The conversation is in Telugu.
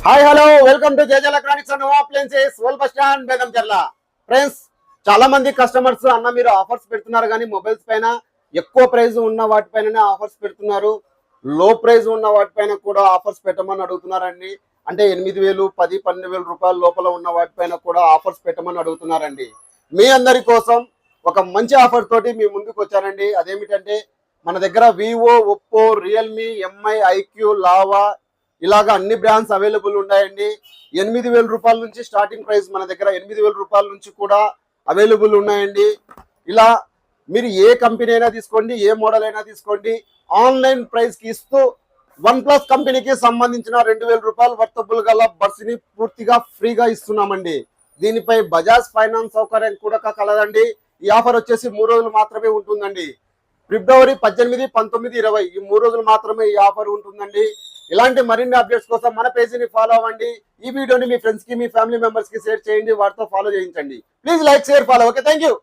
Hi hello welcome to JJ electronics and home appliances old bus stand Begumcherla. Friends, చాలా మంది కస్టమర్స్ అన్న మీరు ఆఫర్స్ పెడుతున్నారు కానీ మొబైల్స్ పైన ఎక్కువ ప్రైస్ ఉన్న వాటిపైననే ఆఫర్స్ పెడుతున్నారు, లో ప్రైస్ ఉన్న వాటిపైన కూడా ఆఫర్స్ పెట్టమని అడుగుతున్నారండి. అంటే 8,000 10-12,000 రూపాయల లోపల ఉన్న వాటిపైన కూడా ఆఫర్స్ పెట్టమని అడుగుతున్నారండి. మీ అందరి కోసం ఒక మంచి ఆఫర్ తోటి మీ ముందుకు వచ్చానండి. అదేమిటంటే మన దగ్గర Vivo, Oppo, Realme, MI, iQOO, Lava ఇలాగా అన్ని బ్రాండ్స్ అవైలబుల్ ఉన్నాయండి. 8,000 రూపాయల నుంచి స్టార్టింగ్ ప్రైస్ మన దగ్గర 8,000 రూపాయల నుంచి కూడా అవైలబుల్ ఉన్నాయండి. ఇలా మీరు ఏ కంపెనీ అయినా తీసుకోండి, ఏ మోడల్ అయినా తీసుకోండి, ఆన్లైన్ ప్రైస్ కి ఇస్తూ OnePlus కంపెనీకి సంబంధించిన 2,000 రూపాయలు వర్తబుల్ గల బడ్స్ ని పూర్తిగా ఫ్రీగా ఇస్తున్నామండి. దీనిపై బజాజ్ ఫైనాన్స్ సౌకర్యం కూడా కలదండి. ఈ ఆఫర్ వచ్చేసి 3 రోజులు మాత్రమే ఉంటుందండి. ఫిబ్రవరి 18, 19, 20 ఈ 3 రోజులు మాత్రమే ఈ ఆఫర్ ఉంటుందండి. ఇలాంటి మరిన్ని అప్డేట్స్ కోసం మన పేజీని ఫాలో అవ్వండి. ఈ వీడియోని మీ ఫ్రెండ్స్ కి, మీ ఫ్యామిలీ మెంబర్స్ కి షేర్ చేయండి, వాటితో ఫాలో చేయించండి. Please like, share, follow. Okay, thank you.